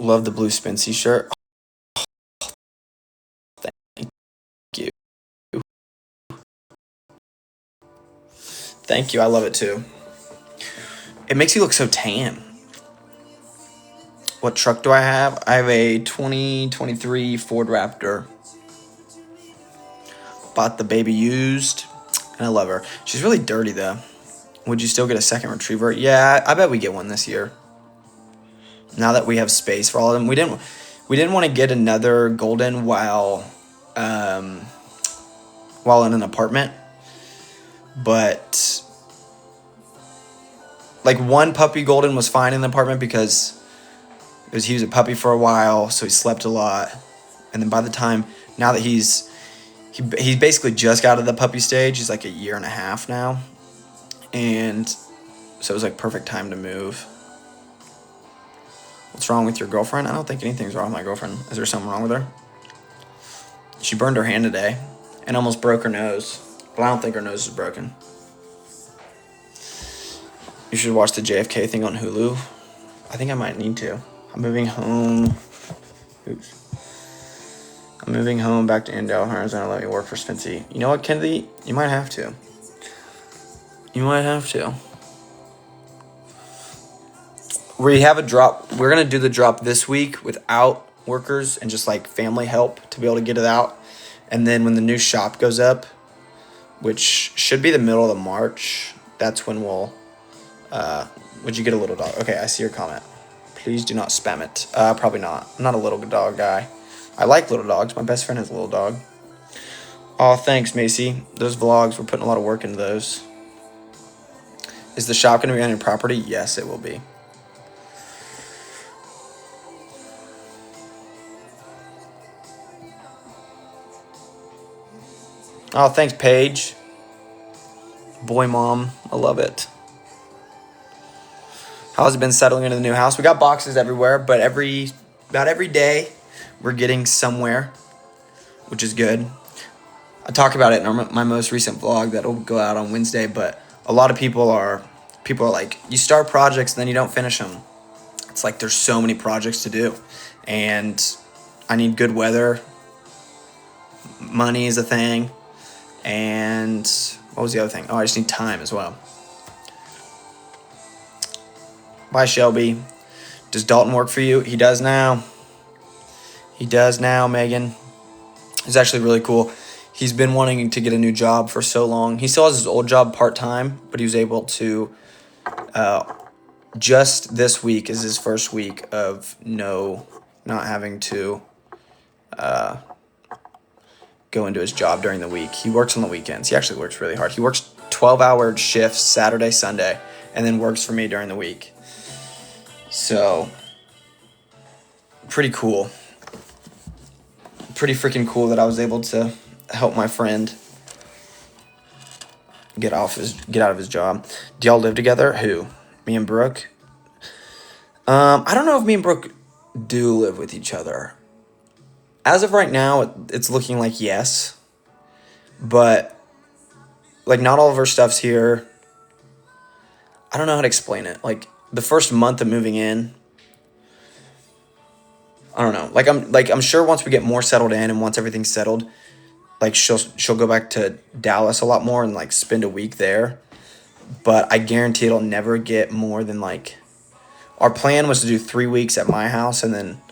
Love the blue Spency shirt. Thank you. Thank you. I love it too. It makes you look so tan. What truck do I have? I have a 2023 Ford Raptor. Bought the baby used, and I love her. She's really dirty though. Would you still get a second retriever? Yeah, I bet we get one this year. Now that we have space for all of them, we didn't want to get another golden while in an apartment, but like one puppy golden was fine in the apartment because he was a puppy for a while, so he slept a lot, and then by the time now that he's basically just got out of the puppy stage, he's like a year and a half now, and so it was like perfect time to move. What's wrong with your girlfriend? I don't think anything's wrong with my girlfriend. Is there something wrong with her? She burned her hand today and almost broke her nose. But I don't think her nose is broken. You should watch the JFK thing on Hulu. I think I might need to. I'm moving home. Oops. I'm moving home back to Indale. Herman's gonna let me work for Spency. You know what, Kennedy? You might have to. You might have to. We have a drop. We're going to do the drop this week without workers and just like family help to be able to get it out. And then when the new shop goes up, which should be the middle of March, that's when we'll... would you get a little dog? Okay, I see your comment. Please do not spam it. Probably not. I'm not a little dog guy. I like little dogs. My best friend has a little dog. Oh, thanks, Macy. Those vlogs, we're putting a lot of work into those. Is the shop going to be on your property? Yes, it will be. Oh, thanks, Paige. Boy, mom. I love it. How's it been settling into the new house? We got boxes everywhere, but about every day we're getting somewhere, which is good. I talk about it in my most recent vlog that will go out on Wednesday, but a lot of people are like, you start projects and then you don't finish them. It's like there's so many projects to do, and I need good weather. Money is a thing. And what was the other thing? Oh, I just need time as well. Bye, Shelby. Does Dalton work for you? He does now. He does now, Megan. It's actually really cool. He's been wanting to get a new job for so long. He still has his old job part-time, but he was able to... just this week is his first week of not having to... go into his job during the week. He works on the weekends. He actually works really hard. He works 12-hour shifts Saturday, Sunday, and then works for me during the week. So, pretty cool. Pretty freaking cool that I was able to help my friend get out of his job. Do y'all live together? Who? Me and Brooke? I don't know if me and Brooke do live with each other. As of right now, it's looking like yes. But, like, not all of her stuff's here. I don't know how to explain it. Like, the first month of moving in, I don't know. I'm sure once we get more settled in and once everything's settled, like, she'll go back to Dallas a lot more and, like, spend a week there. But I guarantee it'll never get more than, like... Our plan was to do 3 weeks at my house and then...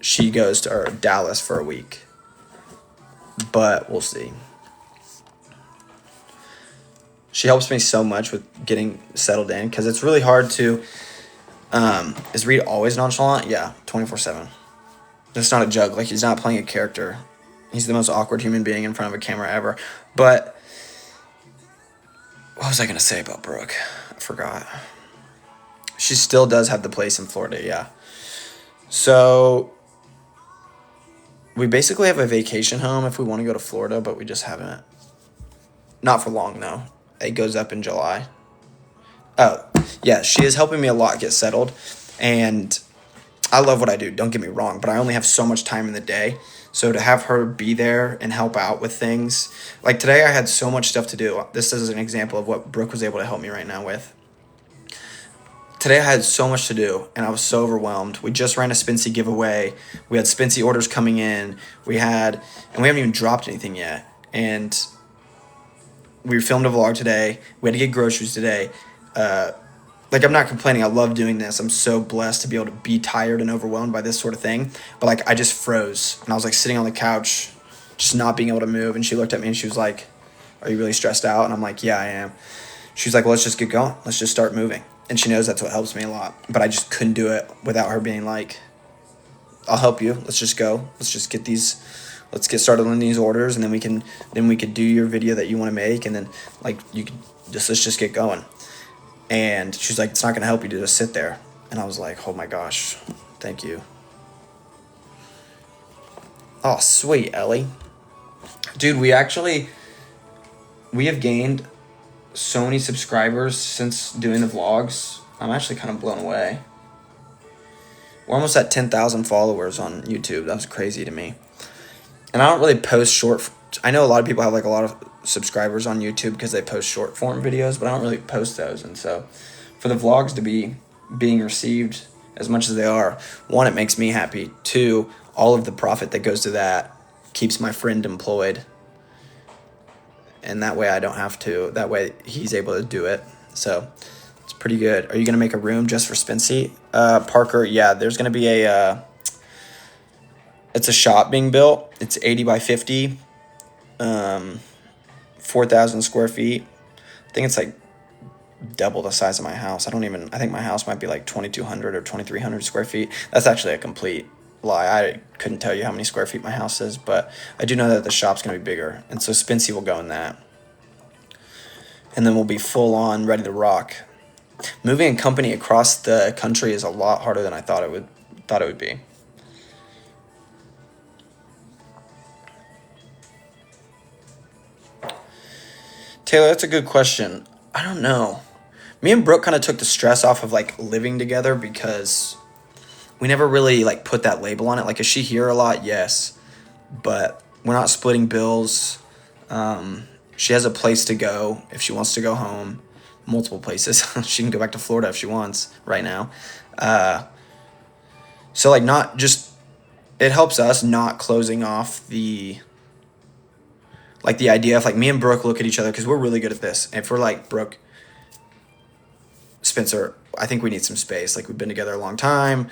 she goes to Dallas for a week. But we'll see. She helps me so much with getting settled in because it's really hard to... is Reed always nonchalant? Yeah, 24/7. It's not a joke. Like, he's not playing a character. He's the most awkward human being in front of a camera ever. But what was I going to say about Brooke? I forgot. She still does have the place in Florida, yeah. So... we basically have a vacation home if we want to go to Florida, but we just haven't. Not for long, though. It goes up in July. Oh, yeah, she is helping me a lot get settled. And I love what I do, don't get me wrong, but I only have so much time in the day. So to have her be there and help out with things. Like today I had so much stuff to do. This is an example of what Brooke was able to help me right now with. today I had so much to do and I was so overwhelmed. We just ran a Spency giveaway. We had Spency orders coming in. We haven't even dropped anything yet. And we filmed a vlog today. We had to get groceries today. Like, I'm not complaining. I love doing this. I'm so blessed to be able to be tired and overwhelmed by this sort of thing. But like, I just froze and I was like sitting on the couch, just not being able to move. And she looked at me and she was like, "Are you really stressed out?" And I'm like, "Yeah, I am." She's like, "Well, let's just get going. Let's just start moving." And she knows that's what helps me a lot. But I just couldn't do it without her being like, "I'll help you. Let's just go. Let's get started on these orders, and then we could do your video that you want to make, and then like let's just get going." And she's like, "It's not gonna help you to just sit there." And I was like, "Oh my gosh, thank you." Oh, sweet, Ellie. Dude, we have gained so many subscribers since doing the vlogs. I'm actually kind of blown away. We're almost at 10,000 followers on YouTube. That was crazy to me. And I don't really post I know a lot of people have like a lot of subscribers on YouTube because they post short form videos, but I don't really post those. And so for the vlogs to be being received as much as they are, one, it makes me happy. Two, all of the profit that goes to that keeps my friend employed. And that way I don't have to. That way he's able to do it. So it's pretty good. Are you going to make a room just for Spency? Parker, yeah, there's going to be it's a shop being built. It's 80 by 50, 4,000 square feet. I think it's like double the size of my house. I think my house might be like 2,200 or 2,300 square feet. That's actually a complete lie. I couldn't tell you how many square feet my house is, but I do know that the shop's going to be bigger. And so Spency will go in that. And then we'll be full on ready to rock. Moving a company across the country is a lot harder than I thought it would be. Taylor, that's a good question. I don't know. Me and Brooke kind of took the stress off of like living together because we never really like put that label on it. Like, is she here a lot? Yes. But we're not splitting bills. She has a place to go if she wants to go home. Multiple places. She can go back to Florida if she wants right now. So like not just, it helps us not closing off the idea of like me and Brooke look at each other because we're really good at this. If we're like, "Brooke, Spencer, I think we need some space. Like, we've been together a long time.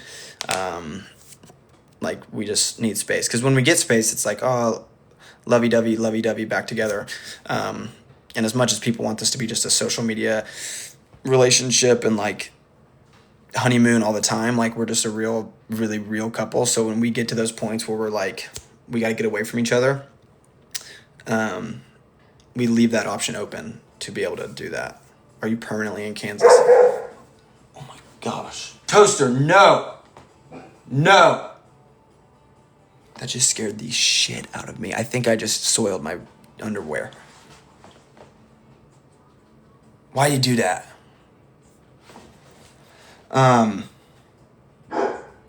Like, we just need space." Because when we get space, it's like, oh, lovey-dovey, back together. And as much as people want this to be just a social media relationship and like honeymoon all the time, like, we're just a really real couple. So when we get to those points where we're like, we got to get away from each other, we leave that option open to be able to do that. Are you permanently in Kansas? Oh my gosh. Toaster, no. No. That just scared the shit out of me. I think I just soiled my underwear. Why you do that?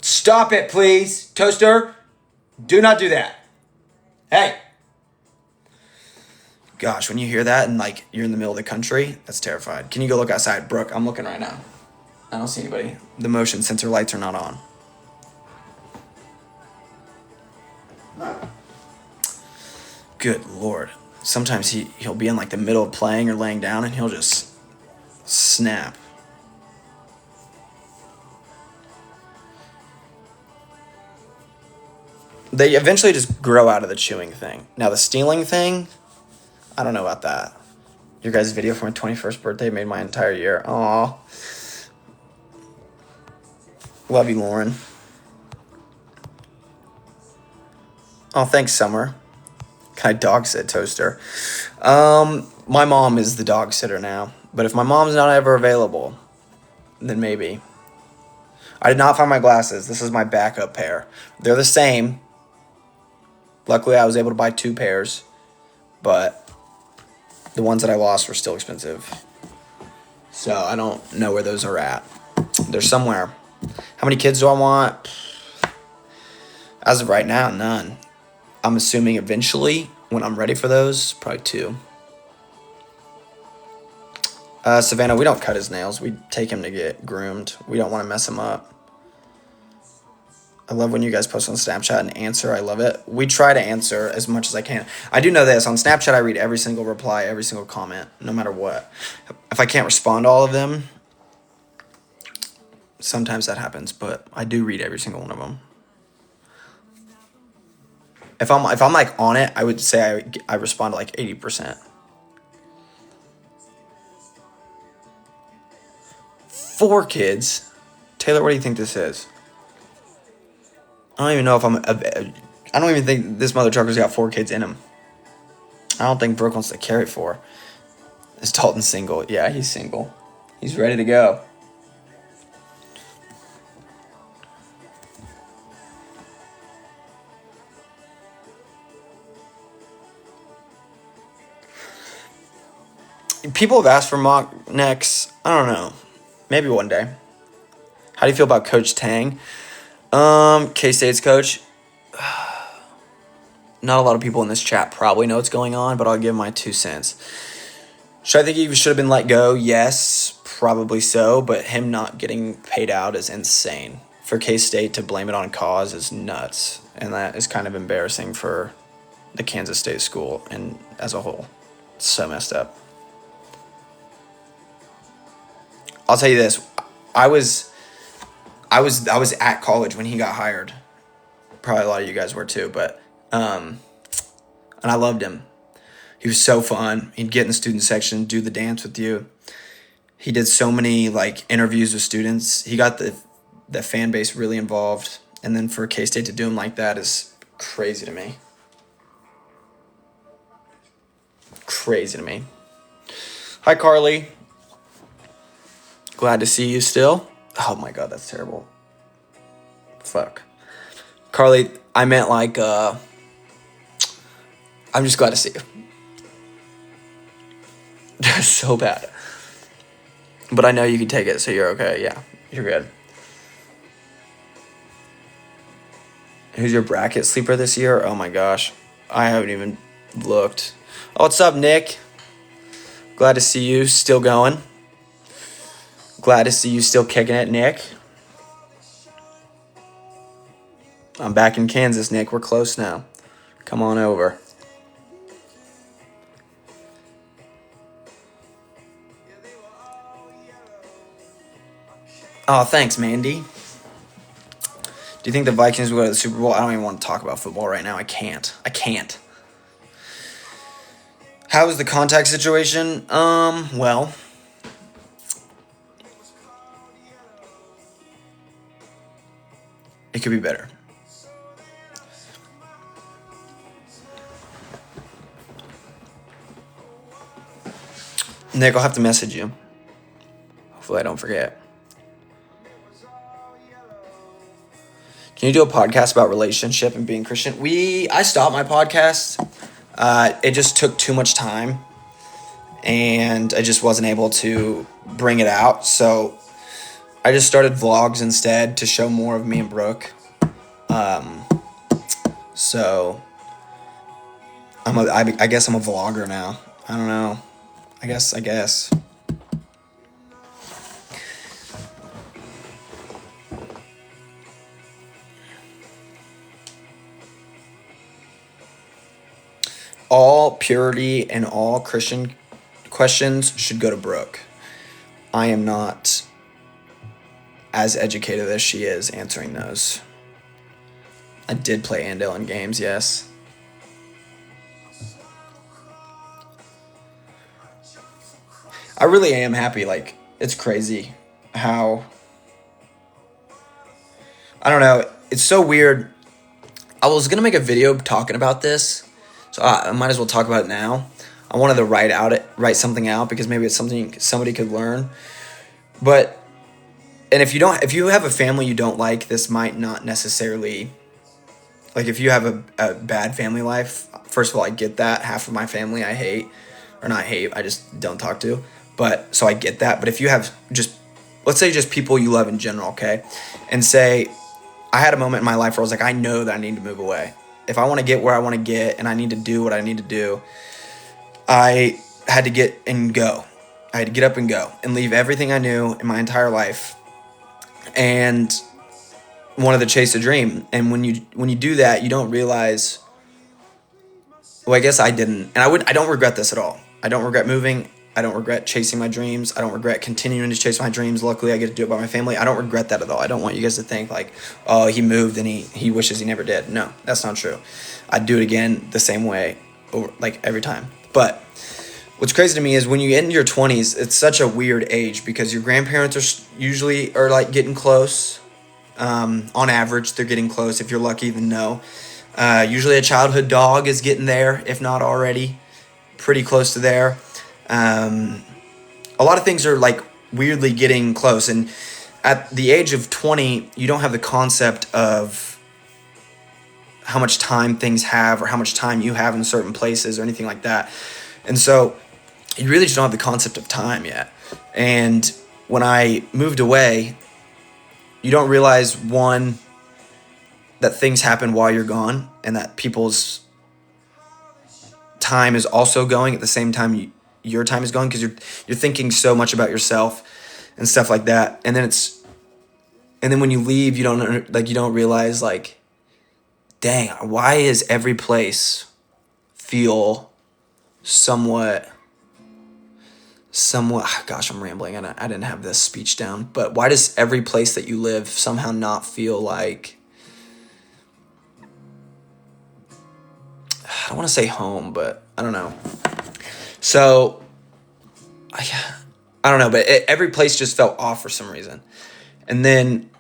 Stop it, please. Toaster, do not do that. Hey. Gosh, when you hear that and like you're in the middle of the country, that's terrified. Can you go look outside? Brooke, I'm looking right now. I don't see anybody. The motion sensor lights are not on. Good Lord. Sometimes he'll be in like the middle of playing or laying down and he'll just snap. They eventually just grow out of the chewing thing. Now the stealing thing, I don't know about that. Your guys' video for my 21st birthday made my entire year. Aw. Love you, Lauren. Oh, thanks, Summer. Can I dog sit, Toaster? My mom is the dog sitter now. But if my mom's not ever available, then maybe. I did not find my glasses. This is my backup pair. They're the same. Luckily, I was able to buy 2 pairs. But the ones that I lost were still expensive. So I don't know where those are at. They're somewhere. How many kids do I want? As of right now, none. I'm assuming eventually, when I'm ready for those, probably 2. Savannah, we don't cut his nails. We take him to get groomed. We don't want to mess him up. I love when you guys post on Snapchat and answer. I love it. We try to answer as much as I can. I do know this. On Snapchat, I read every single reply, every single comment, no matter what. If I can't respond to all of them, sometimes that happens, but I do read every single one of them. If I'm like on it, I would say I respond to like 80%. 4 kids. Taylor, what do you think this is? I don't even know if I don't even think this mother trucker's got 4 kids in him. I don't think Brooke wants to carry 4. Is Dalton single? Yeah, he's single. He's ready to go. People have asked for mock necks. I don't know. Maybe one day. How do you feel about Coach Tang? K-State's coach. Not a lot of people in this chat probably know what's going on, but I'll give my 2 cents. Should I think he should have been let go? Yes, probably so, but him not getting paid out is insane. For K-State to blame it on cause is nuts, and that is kind of embarrassing for the Kansas State school and as a whole. It's so messed up. I'll tell you this. I was at college when he got hired. Probably a lot of you guys were too, but and I loved him. He was so fun. He'd get in the student section, do the dance with you. He did so many like interviews with students. He got the fan base really involved, and then for K-State to do him like that is crazy to me. Crazy to me. Hi, Carly. Glad to see you still. Oh my God, that's terrible. Fuck. Carly, I meant like, I'm just glad to see you. That's so bad. But I know you can take it, so you're okay. Yeah, you're good. Who's your bracket sleeper this year? Oh my gosh. I haven't even looked. Oh, what's up, Nick? Glad to see you still going. Glad to see you still kicking it, Nick. I'm back in Kansas, Nick. We're close now. Come on over. Oh, thanks, Mandy. Do you think the Vikings will go to the Super Bowl? I don't even want to talk about football right now. I can't. How is the contact situation? Well, it could be better. Nick, I'll have to message you. Hopefully I don't forget. Can you do a podcast about relationship and being Christian? I stopped my podcast. It just took too much time, and I just wasn't able to bring it out. So I just started vlogs instead to show more of me and Brooke. So I guess I'm a vlogger now. I don't know. I guess. All purity and all Christian questions should go to Brooke. I am not as educated as she is answering those. I did play Andale in games, yes. I really am happy. Like, it's crazy how... I don't know. It's so weird. I was going to make a video talking about this, so I might as well talk about it now. I wanted to write something out because maybe it's something somebody could learn. But, and if you have a family you don't like, this might not necessarily... Like, if you have a bad family life, first of all, I get that. Half of my family I hate. Or not hate, I just don't talk to. But, so I get that. But if you have just, let's say just people you love in general, okay? And say, I had a moment in my life where I was like, I know that I need to move away. If I want to get where I want to get and I need to do what I need to do, I had to get and go. I had to get up and go and leave everything I knew in my entire life, and wanted to chase a dream. And when you do that, you don't realize. Well, I guess I didn't, and I don't regret this at all. I don't regret moving. I don't regret chasing my dreams. I don't regret continuing to chase my dreams. Luckily, I get to do it by my family. I don't regret that at all. I don't want you guys to think like, oh, he moved and he wishes he never did. No, that's not true. I'd do it again the same way, like every time. But what's crazy to me is when you get into your 20s, it's such a weird age because your grandparents usually are like getting close. On average, they're getting close. If you're lucky, then no. Usually a childhood dog is getting there, if not already, pretty close to there. A lot of things are like weirdly getting close. And at the age of 20, you don't have the concept of how much time things have or how much time you have in certain places or anything like that. And so you really just don't have the concept of time yet. And when I moved away, you don't realize, one, that things happen while you're gone and that people's time is also going at the same time your time is going, because you're thinking so much about yourself and stuff like that. And then when you leave, you don't realize like, dang, why is every place feel somewhat gosh, I'm rambling and I didn't have this speech down, but why does every place that you live somehow not feel like, I don't want to say home, but I don't know. So I don't know, but every place just felt off for some reason. And then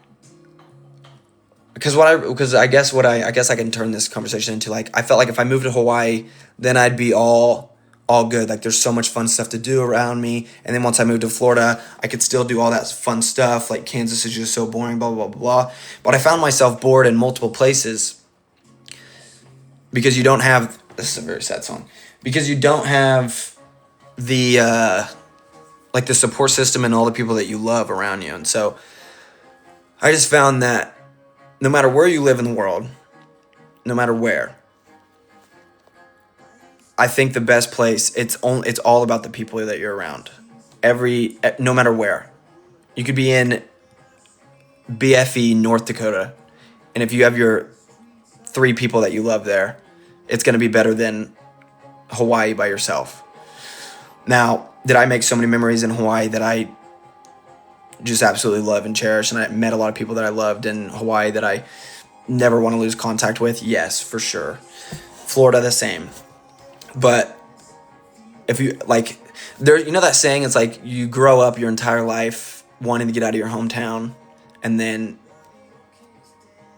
I guess I can turn this conversation into like, I felt like if I moved to Hawaii, then I'd be all good. Like there's so much fun stuff to do around me. And then once I moved to Florida, I could still do all that fun stuff. Like Kansas is just so boring, blah, blah, blah, blah. But I found myself bored in multiple places because you don't have, this is a very sad song, because you don't have the, like the support system and all the people that you love around you. And so I just found that no matter where you live in the world, no matter where, I think the best place, it's all about the people that you're around. No matter where. You could be in BFE, North Dakota, and if you have your 3 people that you love there, it's going to be better than Hawaii by yourself. Now, did I make so many memories in Hawaii that I just absolutely love and cherish, and I met a lot of people that I loved in Hawaii that I never want to lose contact with? Yes, for sure. Florida, the same. But if you like, there, you know that saying, it's like you grow up your entire life wanting to get out of your hometown, and then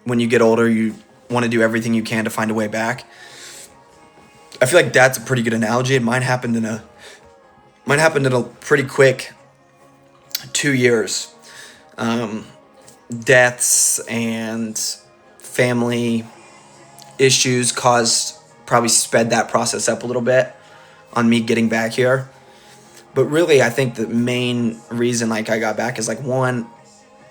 when you get older, you want to do everything you can to find a way back. I feel like that's a pretty good analogy. Mine happened in a pretty quick 2 years. Deaths and family issues probably sped that process up a little bit on me getting back here. But really, I think the main reason like I got back is like, one,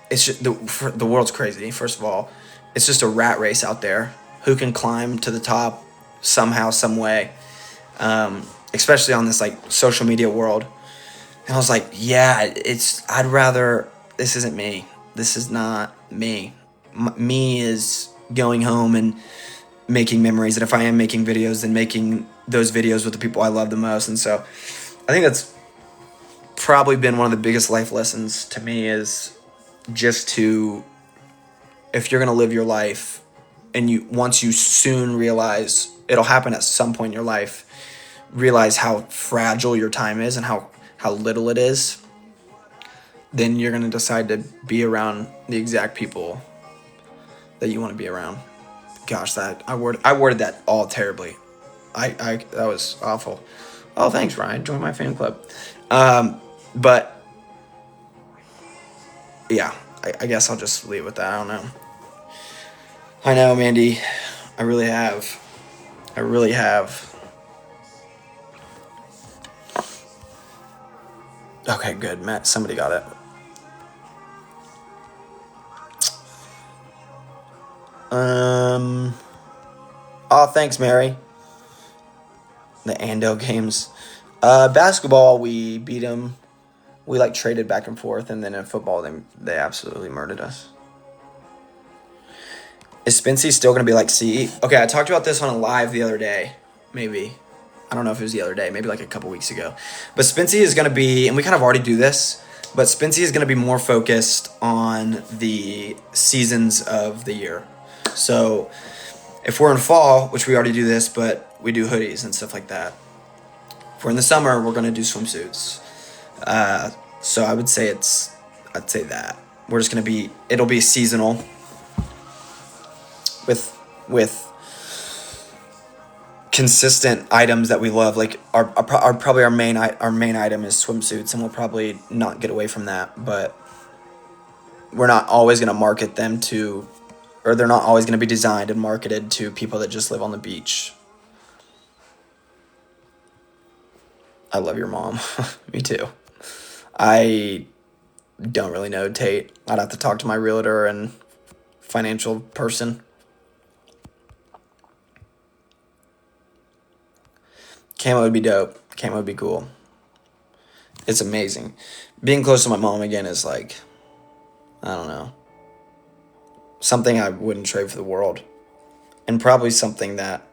it's just the world's crazy. First of all, it's just a rat race out there. Who can climb to the top somehow, some way, especially on this like social media world. And I was like, yeah, this isn't me. This is not me. Me is going home and making memories. And if I am making videos, then making those videos with the people I love the most. And so I think that's probably been one of the biggest life lessons to me, is just to, if you're going to live your life, and once you soon realize, it'll happen at some point in your life, realize how fragile your time is and how little it is, then you're going to decide to be around the exact people that you want to be around. Gosh, I worded that all terribly. That was awful. Oh, thanks, Ryan. Join my fan club. But yeah, I guess I'll just leave it with that. I don't know. I know, Mandy. I really have. Okay, good. Matt, somebody got it. Oh, thanks, Mary. The Ando games. Basketball, we beat them We like traded back and forth, and then in football, they absolutely murdered us. Is Spency still going to be like CE? Okay, I talked about this on a live the other day. Maybe. I don't know if it was the other day. Maybe like a couple weeks ago. But Spency is going to be, and we kind of already do this, but Spency is going to be more focused on the seasons of the year. So if we're in fall, which we already do this, but we do hoodies and stuff like that. If we're in the summer, we're going to do swimsuits. So I'd say that. We're just going to be, it'll be seasonal with consistent items that we love. Like our main item is swimsuits, and we'll probably not get away from that, but we're not always going to market them to, or they're not always going to be designed and marketed to people that just live on the beach. I love your mom. Me too. I don't really know Tate. I'd have to talk to my realtor and financial person. Camo would be dope. Camo would be cool. It's amazing. Being close to my mom again is like, I don't know, something I wouldn't trade for the world. And probably something that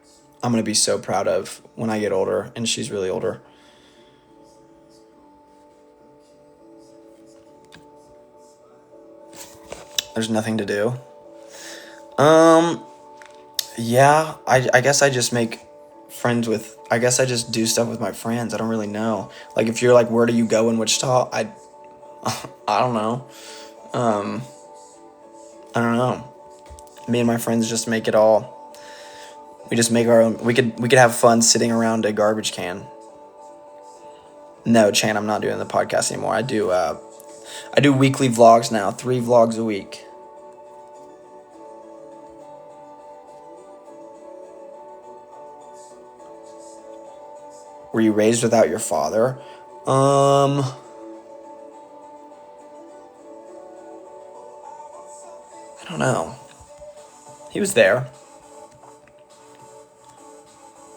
I'm going to be so proud of when I get older and she's really older. There's nothing to do. Yeah, I guess I just make friends with, I guess I just do stuff with my friends. I don't really know. Like if you're like, where do you go in Wichita? I don't know. I don't know. Me and my friends just make it all. We just make our own. We could have fun sitting around a garbage can. No, Chan, I'm not doing the podcast anymore. I do weekly vlogs now, 3 vlogs a week. Were you raised without your father? I don't know. He was there.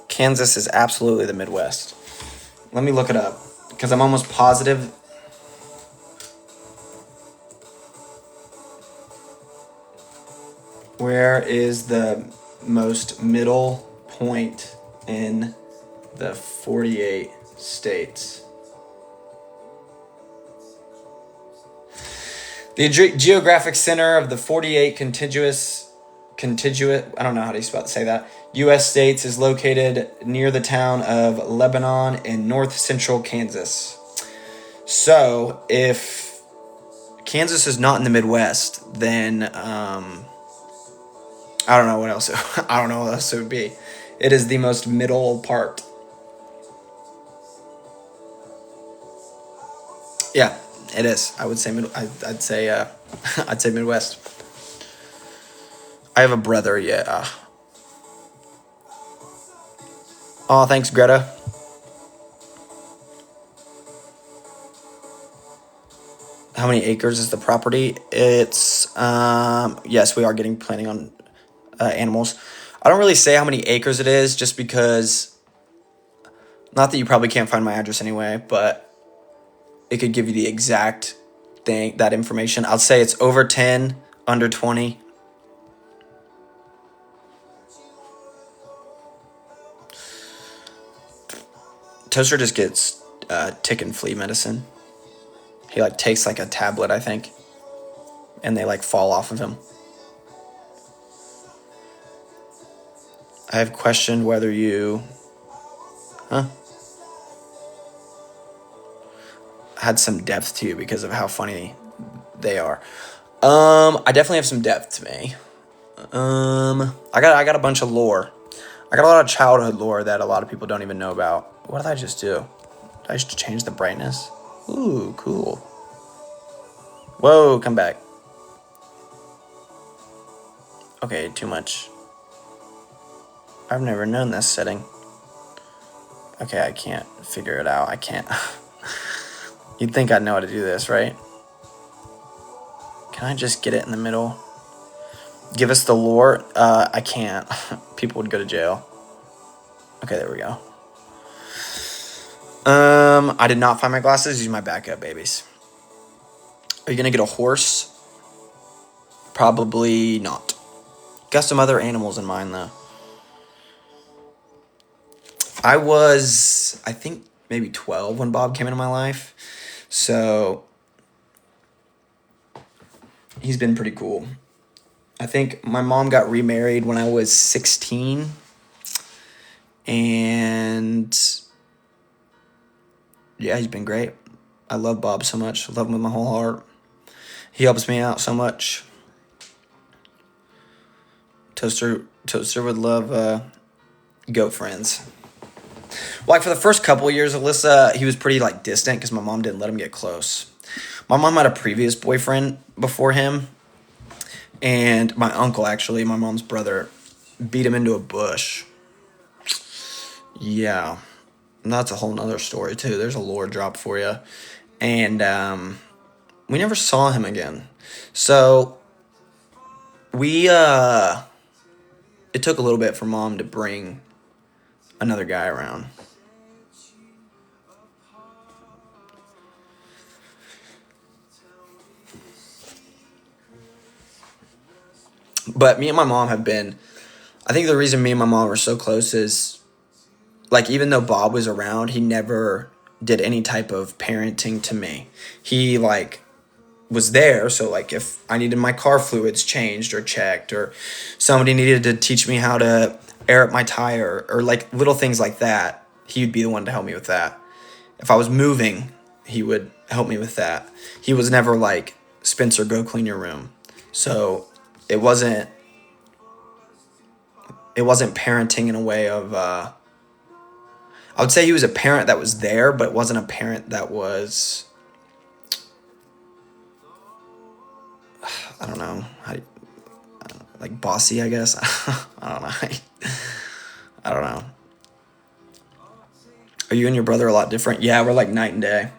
Kansas is absolutely the Midwest. Let me look it up, because I'm almost positive. Where is the most middle point in the 48 states? The geographic center of the 48 contiguous, I don't know how to say that, U.S. states is located near the town of Lebanon in north central Kansas. So if Kansas is not in the Midwest, then I don't know what else. I don't know what else it would be. It is the most middle part. Yeah, it is. I would say I'd say I'd say Midwest. I have a brother. Yeah. Oh, thanks, Greta. How many acres is the property? It's yes, we are planning on animals. I don't really say how many acres it is, just because, not that you probably can't find my address anyway, but it could give you the exact thing, that information. I'll say it's over 10, under 20. Toaster just gets tick and flea medicine. He takes a tablet, I think, and they fall off of him. I have questioned whether you had some depth to you because of how funny they are. I definitely have some depth to me. I got a bunch of lore. I got a lot of childhood lore that a lot of people don't even know about. What did I just do? Did I just change the brightness? Ooh, cool. Whoa, come back. Okay, too much. I've never known this setting. Okay, I can't figure it out. I can't. You'd think I'd know how to do this, right? Can I just get it in the middle? Give us the lore? I can't. People would go to jail. Okay, there we go. I did not find my glasses. These are my backup babies. Are you gonna get a horse? Probably not. Got some other animals in mind though. I was, I think, maybe 12 when Bob came into my life. So he's been pretty cool. I think my mom got remarried when I was 16. And yeah, he's been great. I love Bob so much. I love him with my whole heart. He helps me out so much. Toaster would love goat friends. Like for the first couple of years, Alyssa, he was pretty like distant because my mom didn't let him get close. My mom had a previous boyfriend before him, and my uncle, actually, my mom's brother, beat him into a bush. Yeah, and that's a whole nother story too. There's a lore drop for you, and we never saw him again. So it took a little bit for mom to bring another guy around. But me and my mom have been, I think the reason me and my mom were so close is, like, even though Bob was around, he never did any type of parenting to me. He, like, was there, so, like, if I needed my car fluids changed or checked, or somebody needed to teach me how to air up my tire, or, like, little things like that, he would be the one to help me with that. If I was moving, he would help me with that. He was never like, Spencer, go clean your room. So it wasn't parenting in a way of I would say he was a parent that was there, but it wasn't a parent that was, I don't know, like bossy, I guess. I don't know. I don't know. Are you and your brother a lot different? Yeah, we're like night and day.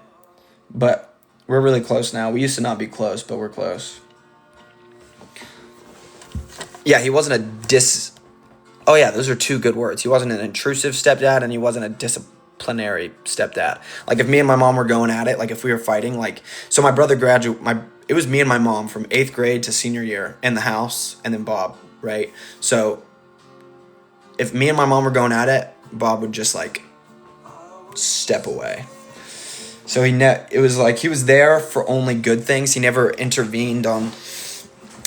But we're really close now. We used to not be close, but we're close. Yeah, he wasn't Oh yeah, those are two good words. He wasn't an intrusive stepdad, and he wasn't a disciplinary stepdad. Like if me and my mom were going at it, like if we were fighting, like so my brother it was me and my mom from 8th grade to senior year in the house, and then Bob, right? So if me and my mom were going at it, Bob would just like step away. So it was like he was there for only good things. He never intervened on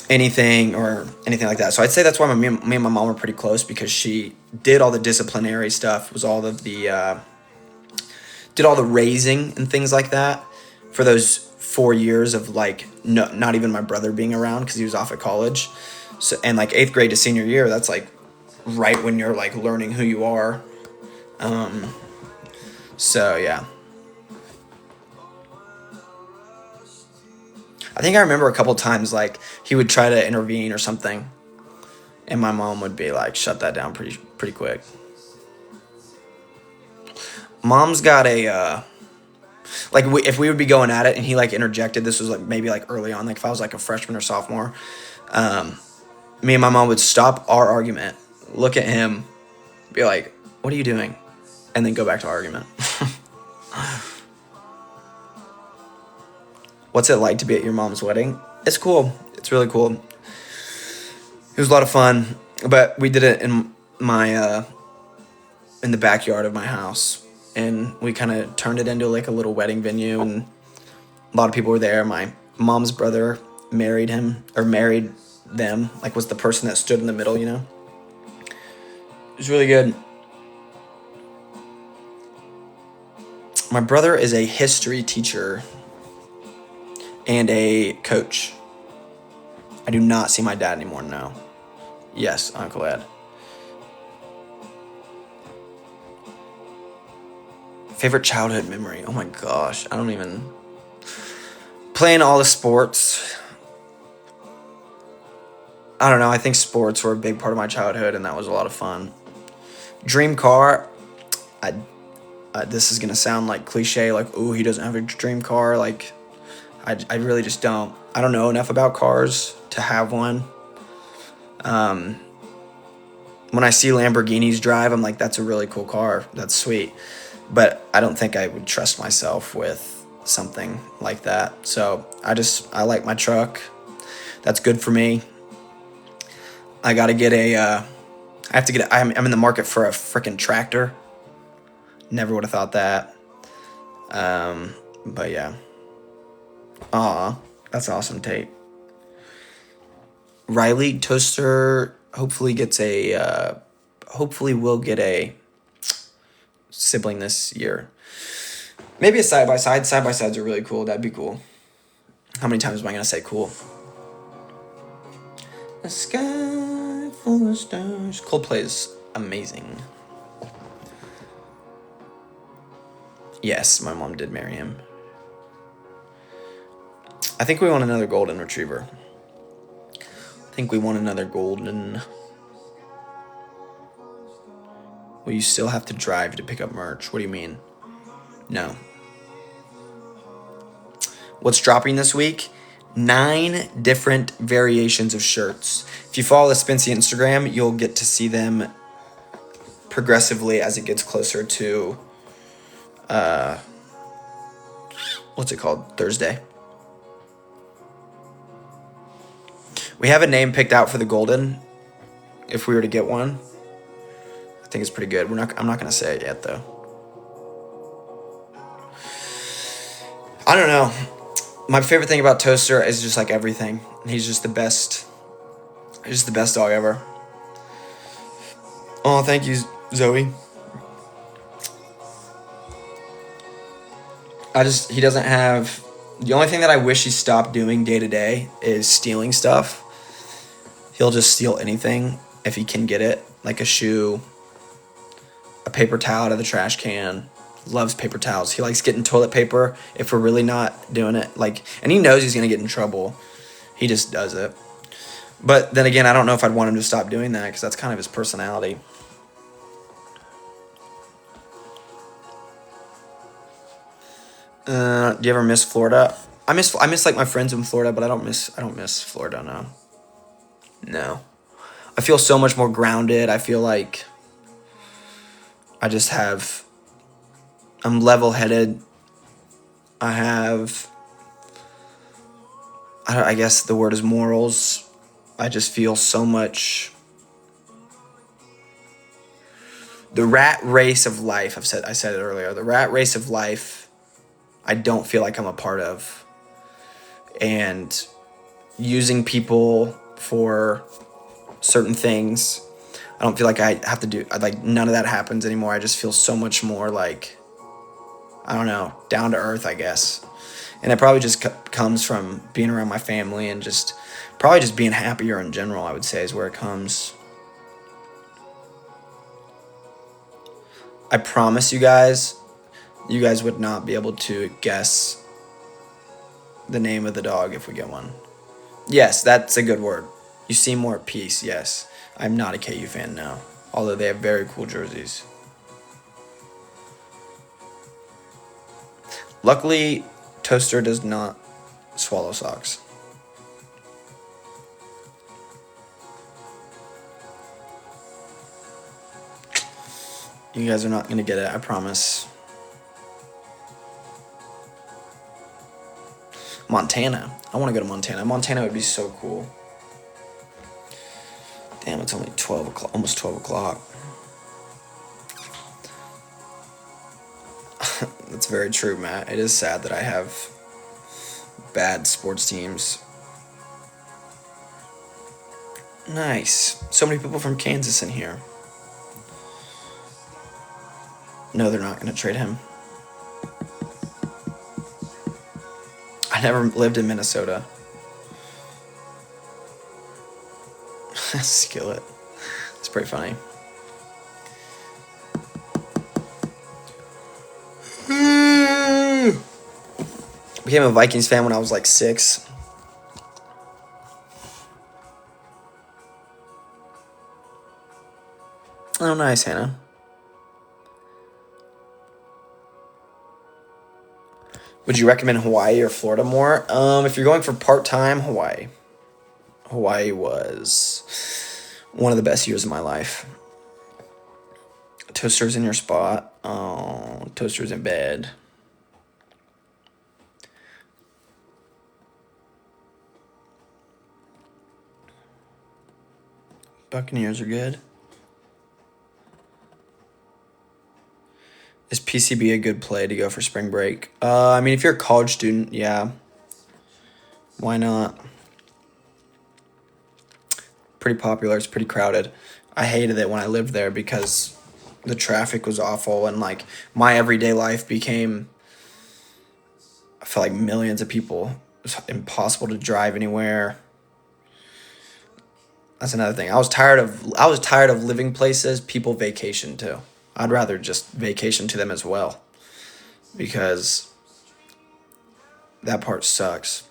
anything or anything like that. So I'd say that's why me and my mom were pretty close, because she did all the disciplinary stuff, was all of the did all the raising and things like that for those 4 years of like not even my brother being around because he was off at college. So and like 8th grade to senior year, that's like right when you're like learning who you are. So yeah. I think I remember a couple times like he would try to intervene or something, and my mom would be like, "Shut that down pretty quick." Mom's got a like if we would be going at it and he like interjected. This was like maybe like early on, like if I was like a freshman or sophomore. Me and my mom would stop our argument, look at him, be like, "What are you doing?" and then go back to argument. What's it like to be at your mom's wedding? It's cool. It's really cool. It was a lot of fun, but we did it in my in the backyard of my house, and we kind of turned it into like a little wedding venue, and a lot of people were there. My mom's brother married them, like was the person that stood in the middle, you know? It was really good. My brother is a history teacher and a coach. I do not see my dad anymore, no. Yes, Uncle Ed. Favorite childhood memory? Oh my gosh, I don't even... Playing all the sports. I don't know, I think sports were a big part of my childhood, and that was a lot of fun. Dream car, this is gonna sound like cliche, like, ooh, he doesn't have a dream car, like... I really just don't. I don't know enough about cars to have one. When I see Lamborghinis drive, I'm like, that's a really cool car. That's sweet. but I don't think I would trust myself with something like that. So I like my truck. That's good for me. I got to get I'm in the market for a freaking tractor. Never would have thought that. But yeah. Aw, that's awesome, Tate. Riley Toaster hopefully will get a sibling this year. Maybe a side-by-side. Side-by-sides are really cool. That'd be cool. How many times am I going to say cool? The sky full of stars. Coldplay is amazing. Yes, my mom did marry him. I think we want another golden retriever. Well, you still have to drive to pick up merch. What do you mean? No. What's dropping this week? 9 different variations of shirts. If you follow the Spency Instagram, you'll get to see them progressively as it gets closer to what's it called? Thursday. We have a name picked out for the golden. If we were to get one, I think it's pretty good. I'm not gonna say it yet though. I don't know. My favorite thing about Toaster is just like everything. He's just the best. He's just the best dog ever. Oh, thank you, Zoe. He doesn't have. The only thing that I wish he stopped doing day to day is stealing stuff. He'll just steal anything if he can get it, like a shoe, a paper towel out of the trash can. Loves paper towels. He likes getting toilet paper if we're really not doing it. And he knows he's gonna get in trouble. He just does it. But then again, I don't know if I'd want him to stop doing that because that's kind of his personality. Do you ever miss Florida? I miss like my friends in Florida, but I don't miss Florida. No. I feel so much more grounded. I feel like I'm level-headed. I guess the word is morals. I just feel so much. The rat race of life, I said it earlier. The rat race of life, I don't feel like I'm a part of. And using people for certain things, I don't feel like I have to do, none of that happens anymore. I just feel so much more I don't know, down to earth, I guess. And it probably just comes from being around my family and probably just being happier in general, I would say, is where it comes. I promise you guys would not be able to guess the name of the dog if we get one. Yes, that's a good word. You seem more at peace, yes. I'm not a KU fan now, although they have very cool jerseys. Luckily, Toaster does not swallow socks. You guys are not going to get it, I promise. Montana. I want to go to Montana. Montana would be so cool. Damn, it's only 12 o'clock, almost 12 o'clock. That's very true, Matt. It is sad that I have bad sports teams. Nice. So many people from Kansas in here. No, they're not going to trade him. I never lived in Minnesota. Skillet. It's pretty funny. Became a Vikings fan when I was 6. Oh, nice, Hannah. Would you recommend Hawaii or Florida more? If you're going for part-time, Hawaii. Hawaii was one of the best years of my life. Toaster's in your spot. Oh, toaster's in bed. Buccaneers are good. Is PCB a good play to go for spring break? I mean, if you're a college student, yeah. Why not? Pretty popular. It's pretty crowded. I hated it when I lived there because the traffic was awful and like my everyday life became, I felt like millions of people. It was impossible to drive anywhere. That's another thing. I was tired of living places people vacation to. I'd rather just vacation to them as well because that part sucks.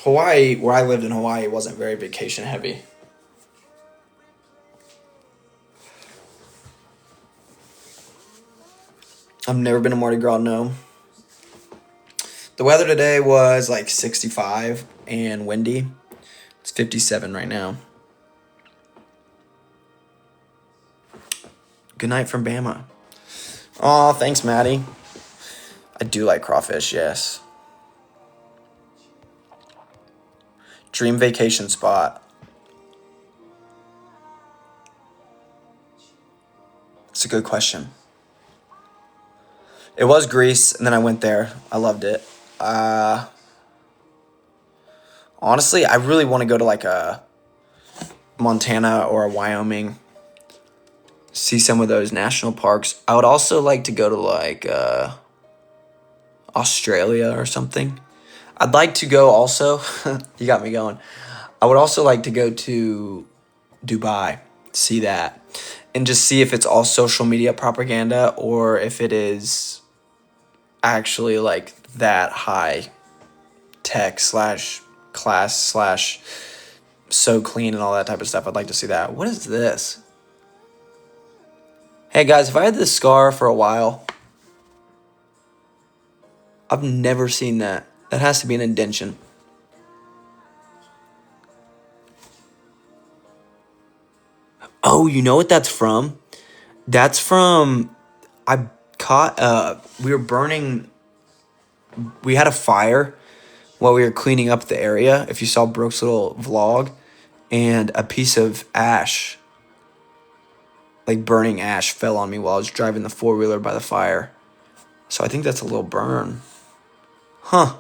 Hawaii, where I lived in Hawaii, wasn't very vacation heavy. I've never been to Mardi Gras, no. The weather today was like 65 and windy. It's 57 right now. Good night from Bama. Aw, thanks, Maddie. I do like crawfish, yes. Dream vacation spot. It's a good question. It was Greece, and then I went there. I loved it. Honestly, I really want to go to like a Montana or a Wyoming. See some of those national parks. I would also like to go to like Australia or something. I'd like to go also. You got me going. I would also like to go to Dubai, see that, and just see if it's all social media propaganda or if it is actually like that high tech slash class slash so clean and all that type of stuff. I'd like to see that. What is this? Hey guys, if I had this scar for a while, I've never seen that. That has to be an indention. Oh, you know what that's from? That's from, I caught, we were burning, we had a fire while we were cleaning up the area. If you saw Brooke's little vlog, and a piece of ash, like burning ash, fell on me while I was driving the four-wheeler by the fire. So I think that's a little burn. Huh.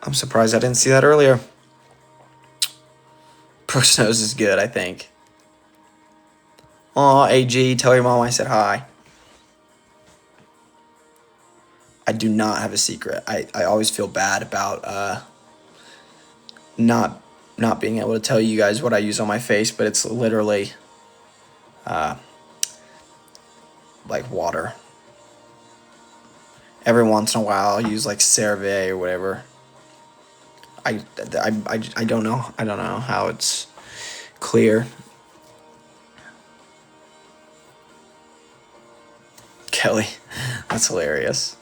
I'm surprised I didn't see that earlier. Brooke's nose is good, I think. Aw, AG, tell your mom I said hi. I do not have a secret. I always feel bad about not being able to tell you guys what I use on my face, but it's literally like water. Every once in a while, I'll use like CeraVe or whatever. I don't know. I don't know how it's clear. Kelly, that's hilarious.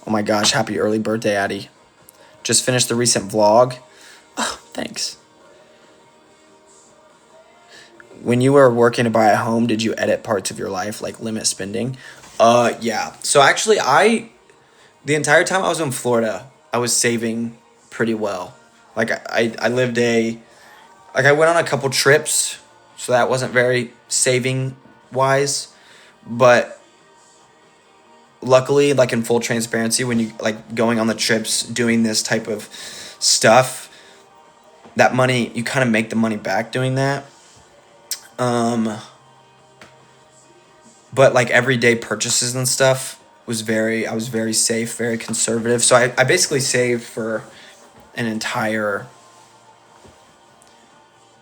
Oh my gosh, happy early birthday, Addie. Just finished the recent vlog. Oh, thanks. When you were working to buy a home, did you edit parts of your life, like limit spending? Yeah. So actually, the entire time I was in Florida, I was saving pretty well. Like I lived like I went on a couple trips, so that wasn't very saving wise, but luckily, like in full transparency, when you like going on the trips, doing this type of stuff, that money, you kind of make the money back doing that. But like everyday purchases and stuff I was very safe, very conservative. So I basically saved for an entire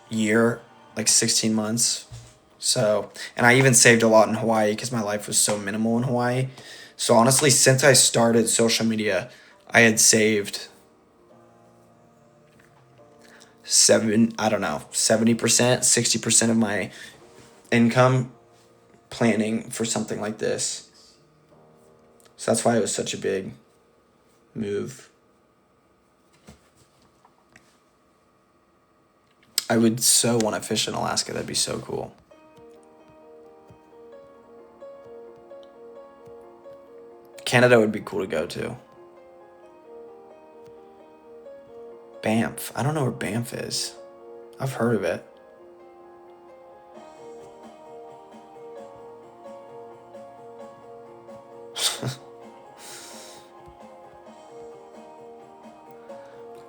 year, like 16 months. So, and I even saved a lot in Hawaii because my life was so minimal in Hawaii. So honestly, since I started social media, I had saved I don't know, 70%, 60% of my income planning for something like this. So that's why it was such a big move. I would so want to fish in Alaska. That'd be so cool. Canada would be cool to go to. Banff. I don't know where Banff is. I've heard of it.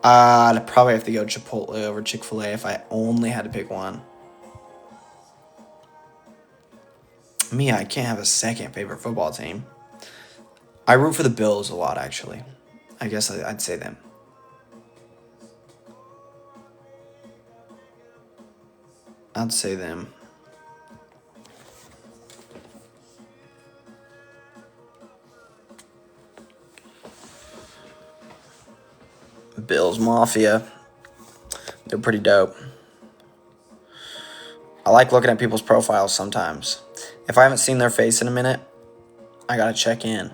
I'd probably have to go Chipotle over Chick-fil-A if I only had to pick one. Me, I can't have a second favorite football team. I root for the Bills a lot, actually. I guess I'd say them. I'd say them. Bills Mafia. They're pretty dope. I like looking at people's profiles sometimes. If I haven't seen their face in a minute, I gotta check in.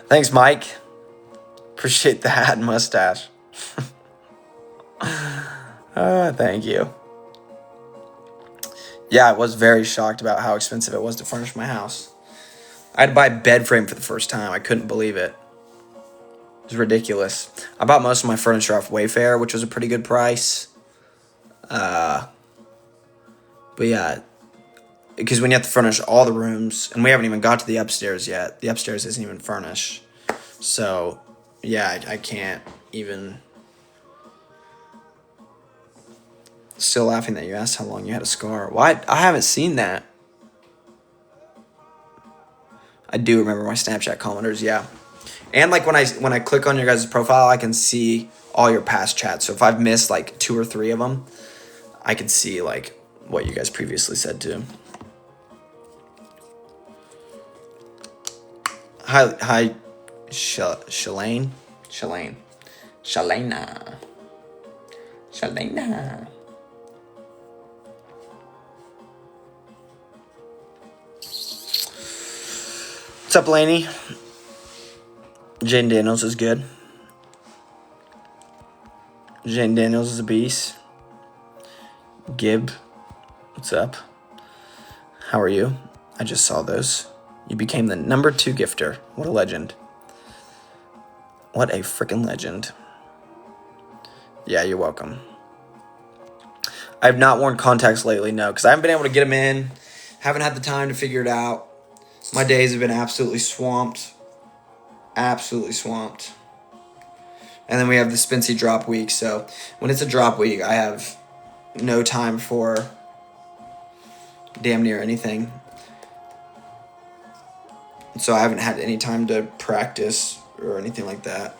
Thanks, Mike. Appreciate the hat and mustache. Thank you. Yeah, I was very shocked about how expensive it was to furnish my house. I had to buy a bed frame for the first time. I couldn't believe it. It was ridiculous. I bought most of my furniture off Wayfair, which was a pretty good price. But yeah, because when you have to furnish all the rooms, and we haven't even got to the upstairs yet. The upstairs isn't even furnished. So, yeah, I can't even... Still laughing that you asked how long you had a scar. Why? I haven't seen that. I do remember my Snapchat commenters, yeah. And like when I click on your guys' profile, I can see all your past chats. So if I've missed like 2 or 3 of them, I can see like what you guys previously said too. Hi, Shalane. Shalena. What's up, Laney? Jaden Daniels is good. Jaden Daniels is a beast. Gib, what's up? How are you? I just saw those. You became the number 2 gifter. What a legend. What a freaking legend. Yeah, you're welcome. I have not worn contacts lately, no, because I haven't been able to get them in. Haven't had the time to figure it out. My days have been absolutely swamped. Absolutely swamped. And then we have the Spency drop week. So when it's a drop week, I have no time for damn near anything. So I haven't had any time to practice or anything like that.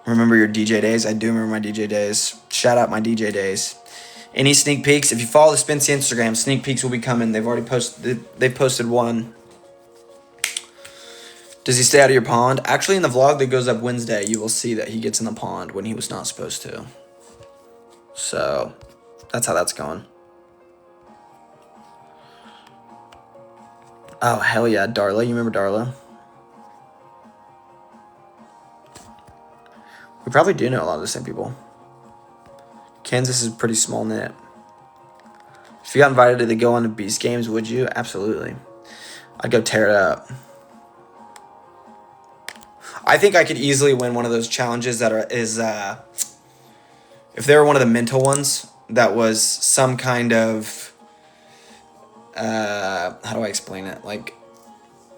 Remember your DJ days? I do remember my DJ days. Shout out my DJ days. Any sneak peeks? If you follow the Spency Instagram, sneak peeks will be coming. They've already posted. They've posted one. Does he stay out of your pond? Actually, in the vlog that goes up Wednesday, you will see that he gets in the pond when he was not supposed to. So, that's how that's going. Oh, hell yeah, Darla. You remember Darla? We probably do know a lot of the same people. Kansas is pretty small knit. If you got invited to the Go on to Beast games, would you? Absolutely. I'd go tear it up. I think I could easily win one of those challenges that is if they were one of the mental ones that was some kind of how do I explain it? Like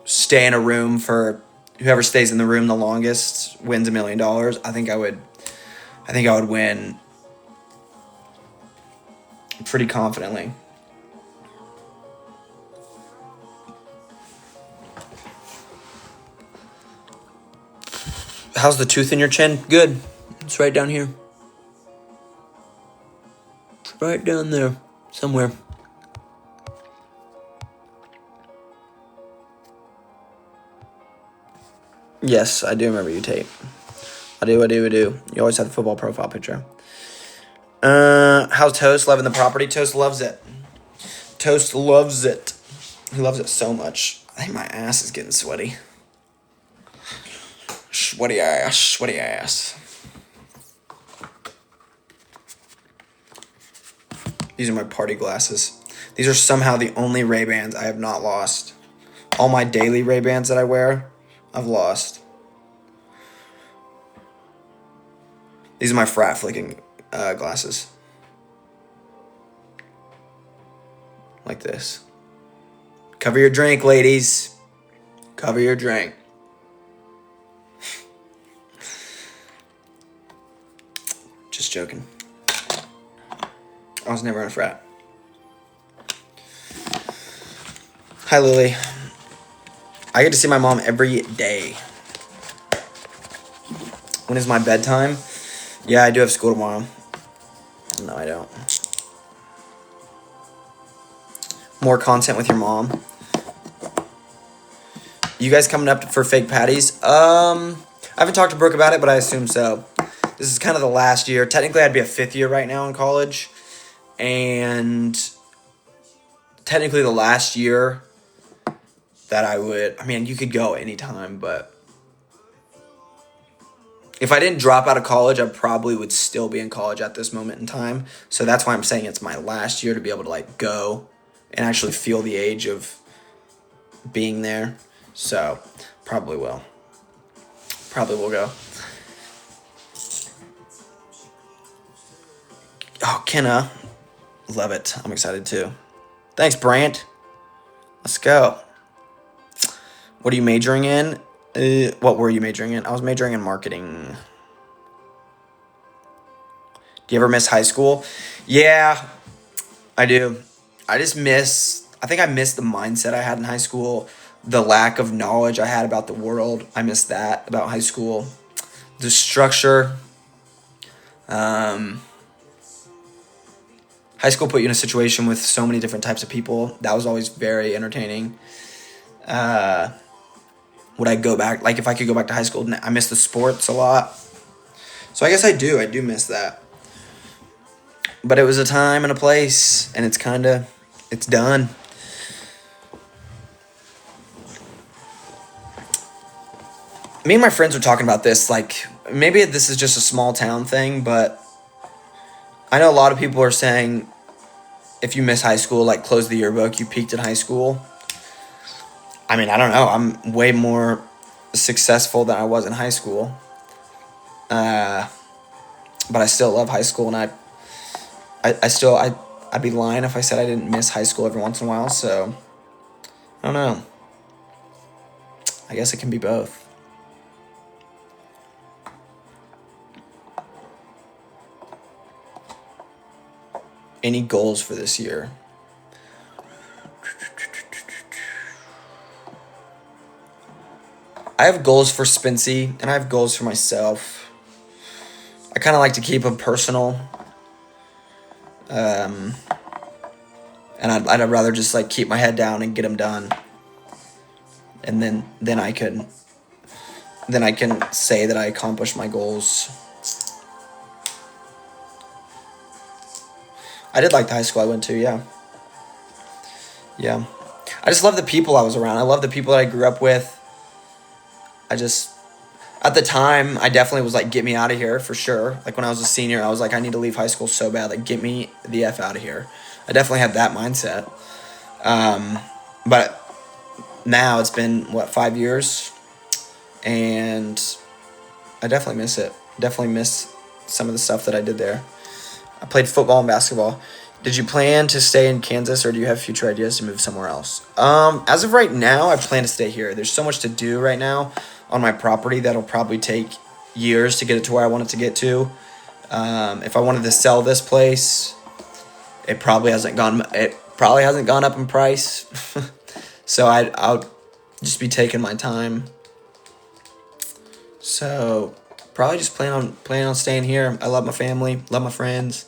stay in a room for whoever stays in the room the longest wins $1 million. I think I would win pretty confidently. How's the tooth in your chin? Good. It's right down here. It's right down there. Somewhere. Yes, I do remember you, Tate. I do. You always have the football profile picture. How's Toast loving the property? Toast loves it. He loves it so much. I think my ass is getting sweaty. Sweaty ass, sweaty ass. These are my party glasses. These are somehow the only Ray-Bans I have not lost. All my daily Ray-Bans that I wear, I've lost. These are my frat flicking glasses. Like this. Cover your drink, ladies. Cover your drink. Just joking. I was never in a frat. Hi, Lily. I get to see my mom every day. When is my bedtime? Yeah, I do have school tomorrow. No, I don't. More content with your mom. You guys coming up for fake patties? I haven't talked to Brooke about it, but I assume so. This is kind of the last year. Technically, I'd be a fifth year right now in college. And technically the last year that I would... I mean, you could go anytime, but... If I didn't drop out of college, I probably would still be in college at this moment in time. So that's why I'm saying it's my last year to be able to, like, go and actually feel the age of being there. So, probably will. Probably will go. Oh, Kenna. Love it. I'm excited too. Thanks, Brant. Let's go. What are you majoring in? What were you majoring in? I was majoring in marketing. Do you ever miss high school? Yeah, I do. I just miss... I think I miss the mindset I had in high school. The lack of knowledge I had about the world. I miss that about high school. The structure. High school put you in a situation with so many different types of people. That was always very entertaining. Would I go back? Like, if I could go back to high school, I miss the sports a lot. So I guess I do. I do miss that. But it was a time and a place, and it's done. Me and my friends were talking about this, like, maybe this is just a small town thing, but I know a lot of people are saying if you miss high school, like, close the yearbook, you peaked in high school. I mean, I don't know. I'm way more successful than I was in high school. But I still love high school, and I'd be lying if I said I didn't miss high school every once in a while, so I don't know. I guess it can be both. Any goals for this year? I have goals for Spency, and I have goals for myself. I kind of like to keep them personal. And I'd rather just, like, keep my head down and get them done. And then I can say that I accomplished my goals. I did like the high school I went to, yeah. Yeah. I just love the people I was around. I love the people that I grew up with. At the time, I definitely was like, get me out of here, for sure. Like, when I was a senior, I was like, I need to leave high school so bad. Like, get me the F out of here. I definitely had that mindset. But now it's been, 5 years? And I definitely miss it. Definitely miss some of the stuff that I did there. I played football and basketball. Did you plan to stay in Kansas, or do you have future ideas to move somewhere else? As of right now, I plan to stay here. There's so much to do right now on my property that'll probably take years to get it to where I want it to get to. If I wanted to sell this place, it probably hasn't gone up in price. So I'll just be taking my time. So probably just plan on staying here. I love my family, love my friends.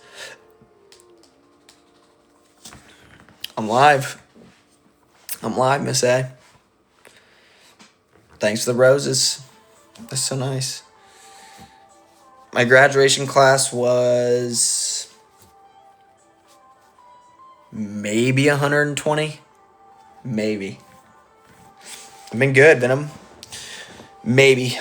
I'm live, Miss A. Thanks for the roses. That's so nice. My graduation class was maybe 120. Maybe. I've been good, Venom. Maybe.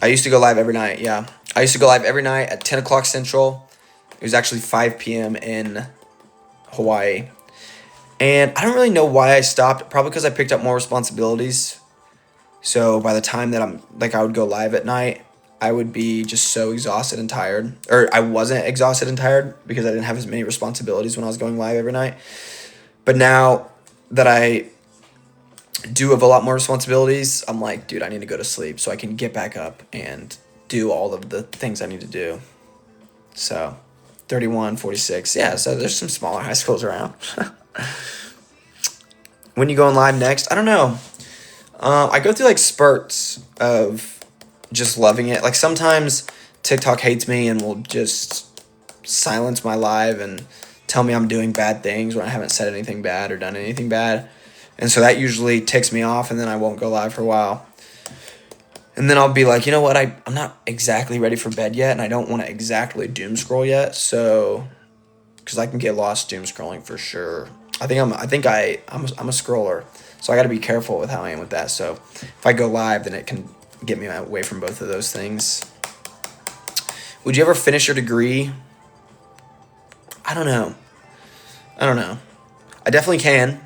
I used to go live every night, yeah. I used to go live every night at 10 o'clock Central. It was actually 5 p.m. in Hawaii. And I don't really know why I stopped. Probably because I picked up more responsibilities. So by the time that I would go live at night, I would be just so exhausted and tired. Or I wasn't exhausted and tired because I didn't have as many responsibilities when I was going live every night. But now that I do have a lot more responsibilities, I'm like, dude, I need to go to sleep so I can get back up and do all of the things I need to do. So 31, 46. Yeah, so there's some smaller high schools around. When you going live next? I don't know. I go through like spurts of just loving it. Like sometimes TikTok hates me and will just silence my live and tell me I'm doing bad things when I haven't said anything bad or done anything bad. And so that usually ticks me off, and then I won't go live for a while. And then I'll be like, you know what? I'm not exactly ready for bed yet, and I don't want to exactly doom scroll yet. So, because I can get lost doom scrolling for sure. I'm a scroller, so I got to be careful with how I am with that. So, if I go live, then it can get me away from both of those things. Would you ever finish your degree? I don't know. I definitely can.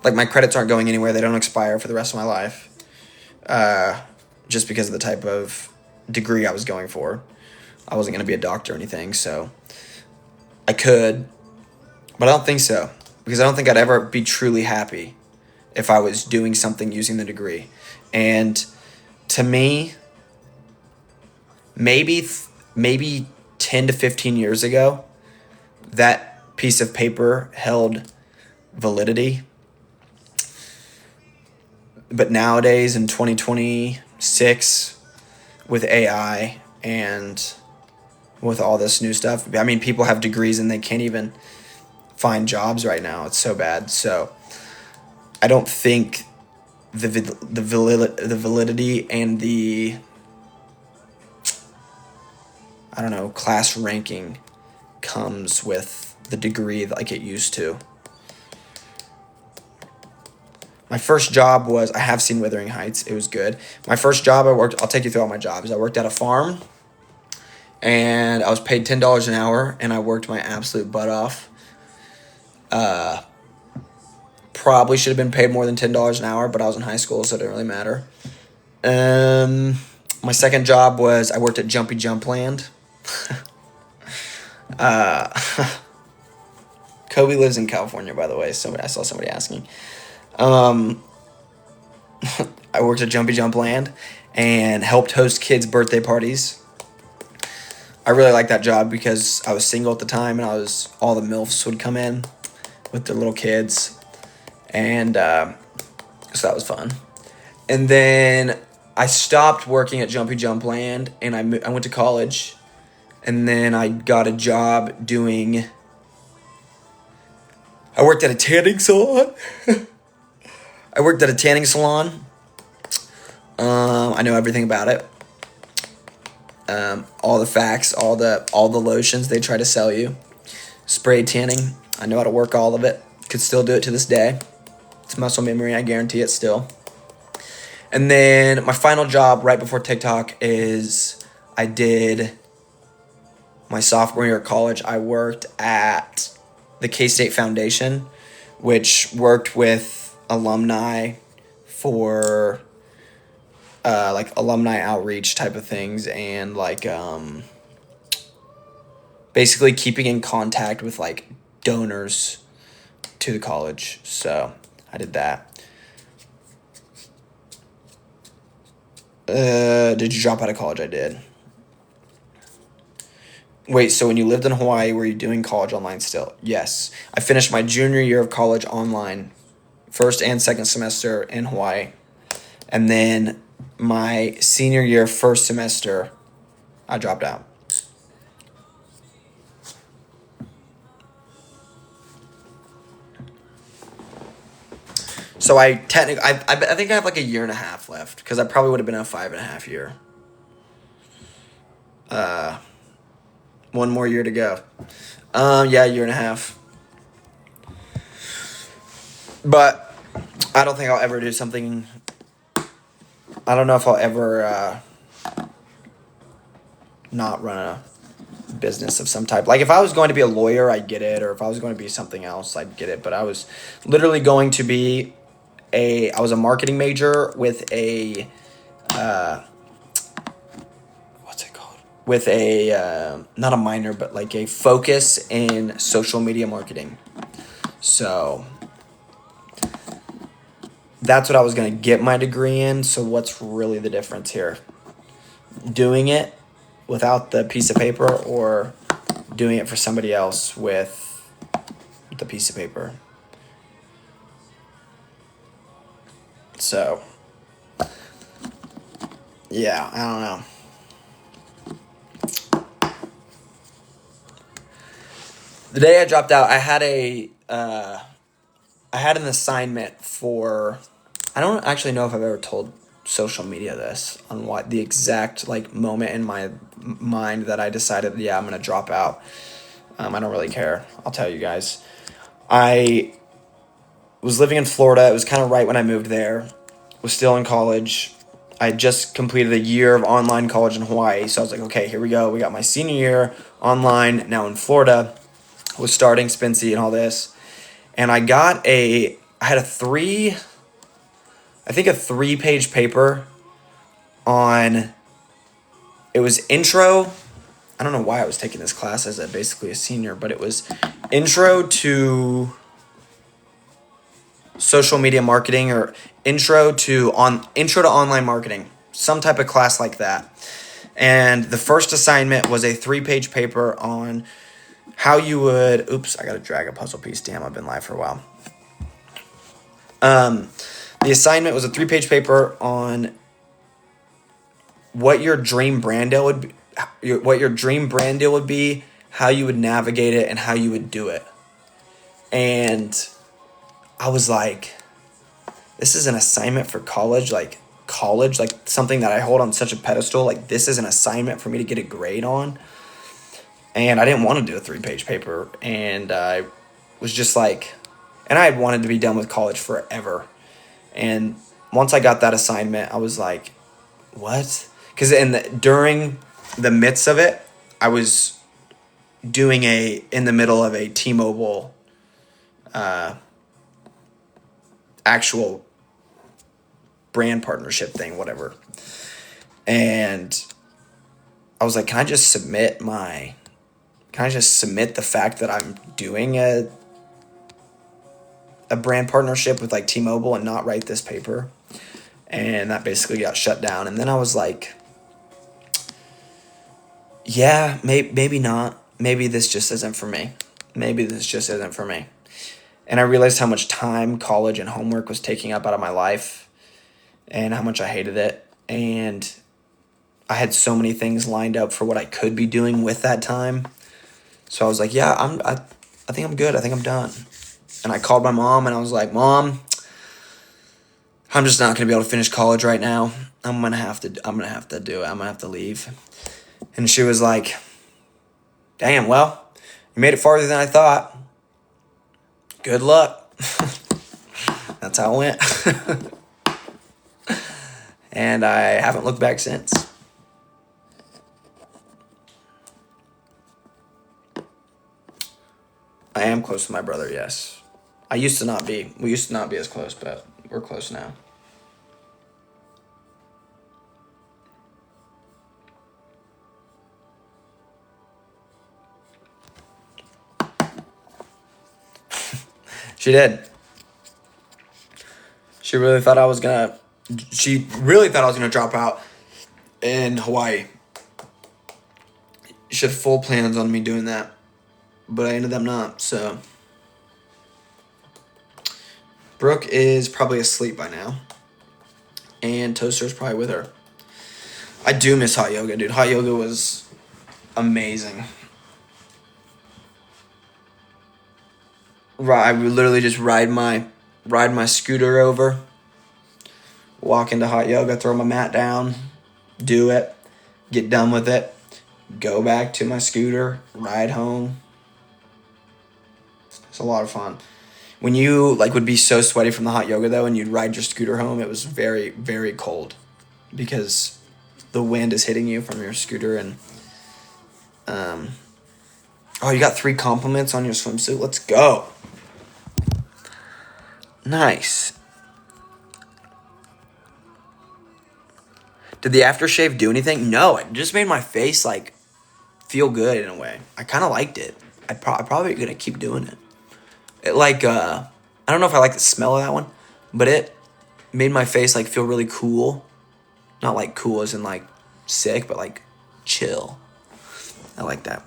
Like, my credits aren't going anywhere. They don't expire for the rest of my life. Just because of the type of degree I was going for. I wasn't going to be a doctor or anything, so I could. But I don't think so. Because I don't think I'd ever be truly happy if I was doing something using the degree. And to me, maybe 10 to 15 years ago, that piece of paper held validity. But nowadays in 2026, with AI and with all this new stuff, I mean, people have degrees and they can't even find jobs right now. It's so bad. So I don't think the validity and the, I don't know, class ranking comes with the degree like it used to. My first job was, I have seen Wuthering Heights. It was good. My first job I'll take you through all my jobs. I worked at a farm, and I was paid $10 an hour, and I worked my absolute butt off. Probably should have been paid more than $10 an hour, but I was in high school, so it didn't really matter. My second job was I worked at Jumpy Jump Land. Kobe lives in California, by the way. I saw somebody asking. I worked at Jumpy Jump Land and helped host kids' birthday parties. I really liked that job because I was single at the time, and all the MILFs would come in with their little kids, and so that was fun. And then I stopped working at Jumpy Jump Land, and I went to college, and then I got a job I worked at a tanning salon. I know everything about it. All the facts, all the lotions they try to sell you. Spray tanning. I know how to work all of it. Could still do it to this day. It's muscle memory, I guarantee it still. And then my final job right before TikTok is I did my sophomore year of college. I worked at the K-State Foundation, which worked with alumni for like alumni outreach type of things, and like basically keeping in contact with like donors to the college. So I did that. Did you drop out of college? I did. Wait, so when you lived in Hawaii, were you doing college online still? Yes. I finished my junior year of college online, first and second semester in Hawaii. And then my senior year, first semester, I dropped out. So I think I have like a year and a half left, because I probably would have been a 5.5 year. One more year to go. Yeah, a year and a half. But I don't think I'll ever do something. I don't know if I'll ever not run a business of some type. Like if I was going to be a lawyer, I'd get it, or if I was going to be something else, I'd get it. But I was literally going to be I was a marketing major with a what's it called? With a not a minor, but like a focus in social media marketing. So that's what I was going to get my degree in. So what's really the difference here? Doing it without the piece of paper, or doing it for somebody else with the piece of paper. So yeah, I don't know. The day I dropped out, I had an assignment for. I don't actually know if I've ever told social media this, on what the exact like moment in my mind that I decided, yeah, I'm gonna drop out. I don't really care. I'll tell you guys. I was living in Florida. It was kind of right when I moved there. Was still in college. I had just completed a year of online college in Hawaii. So I was like, okay, here we go. We got my senior year online, now in Florida. Was starting Spency and all this. And I had a 3-page paper on, it was intro. I don't know why I was taking this class as basically a senior, but it was intro to social media marketing, or intro to online marketing, some type of class like that. And the first assignment was a 3-page paper on how you would. Oops, I got to drag a puzzle piece. Damn, I've been live for a while. The assignment was a 3-page paper on what your dream brand deal would be, how you would navigate it, and how you would do it. And I was like, this is an assignment for college, like something that I hold on such a pedestal. Like, this is an assignment for me to get a grade on. And I didn't want to do a 3-page paper. And I was just like, and I had wanted to be done with college forever. And once I got that assignment, I was like, what? Because during the midst of it, I was doing in the middle of a T-Mobile actual brand partnership thing, whatever. And I was like, can I just submit the fact that I'm doing a brand partnership with like T-Mobile and not write this paper? And that basically got shut down. And then I was like, yeah, maybe not. Maybe this just isn't for me. And I realized how much time college and homework was taking up out of my life, and how much I hated it. And I had so many things lined up for what I could be doing with that time. So I was like, yeah, I think I'm good. I think I'm done. And I called my mom and I was like, Mom, I'm just not going to be able to finish college right now. I'm going to have to do it. I'm going to have to leave. And she was like, damn, well, you made it farther than I thought. Good luck. That's how it went. And I haven't looked back since. I am close to my brother, yes. I used to not be. We used to not be as close, but we're close now. She did. She really thought I was gonna drop out in Hawaii. She had full plans on me doing that, but I ended up not. So Brooke is probably asleep by now, and Toaster's probably with her. I do miss hot yoga, dude. Hot yoga was amazing. I would literally just ride my scooter over, walk into hot yoga, throw my mat down, do it, get done with it, go back to my scooter, ride home. It's a lot of fun. When you like would be so sweaty from the hot yoga though, and you'd ride your scooter home, it was very, very cold because the wind is hitting you from your scooter. And oh, you got 3 compliments on your swimsuit. Let's go. Nice. Did the aftershave do anything? No, it just made my face like feel good in a way. I kind of liked it. I'm probably gonna keep doing it. It like I don't know if I like the smell of that one, but it made my face like feel really cool. Not like cool as in like sick, but like chill. I like that.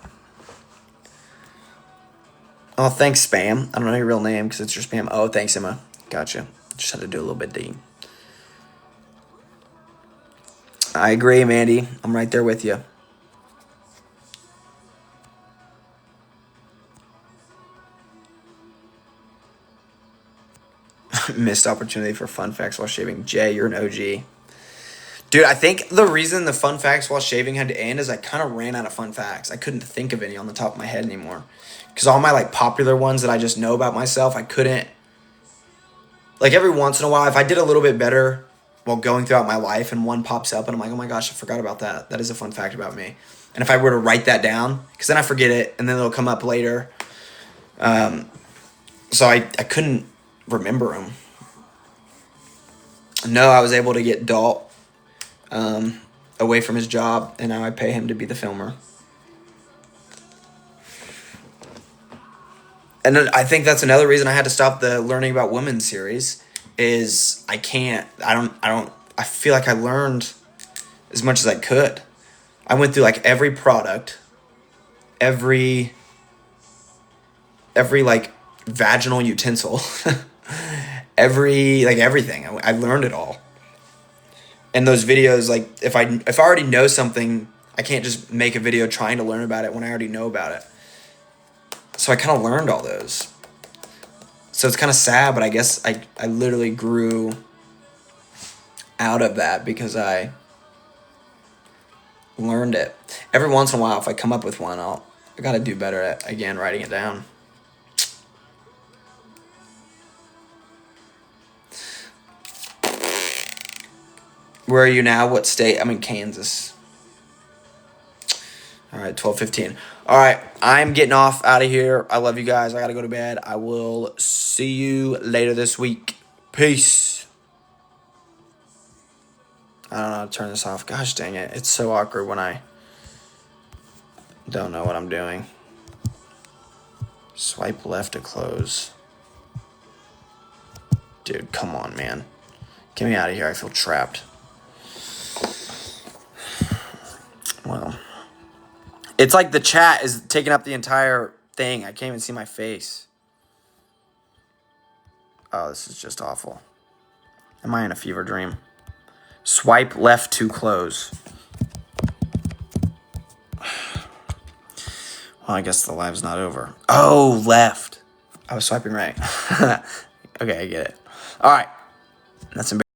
Oh, thanks, Spam. I don't know your real name because it's your spam. Oh, thanks, Emma. Gotcha. Just had to do a little bit deep. I agree, Mandy. I'm right there with you. Missed opportunity for fun facts while shaving. Jay, you're an OG. Dude, I think the reason the fun facts while shaving had to end is I kind of ran out of fun facts. I couldn't think of any on the top of my head anymore. Because all my like popular ones that I just know about myself, I couldn't. Like every once in a while, if I did a little bit better while going throughout my life and one pops up and I'm like, oh my gosh, I forgot about that. That is a fun fact about me. And if I were to write that down, because then I forget it and then it'll come up later. So I couldn't remember them. No, I was able to get Dalt away from his job, and now I pay him to be the filmer. And I think that's another reason I had to stop the Learning About Women series is I feel like I learned as much as I could. I went through like every product, every like vaginal utensil, everything. I learned it all. And those videos, like if I already know something, I can't just make a video trying to learn about it when I already know about it. So I kind of learned all those. So it's kind of sad, but I guess I literally grew out of that because I learned it. Every once in a while, if I come up with one, I got to do better at, again, writing it down. Where are you now? What state? I'm in Kansas. All right, 12:15. All right, I'm getting off out of here. I love you guys. I got to go to bed. I will see you later this week. Peace. I don't know how to turn this off. Gosh dang it. It's so awkward when I don't know what I'm doing. Swipe left to close. Dude, come on, man. Get me out of here. I feel trapped. Well, it's like the chat is taking up the entire thing. I can't even see my face. Oh, this is just awful. Am I in a fever dream? Swipe left to close. Well, I guess the live's not over. Oh, left. I was swiping right. Okay, I get it. All right. That's embarrassing.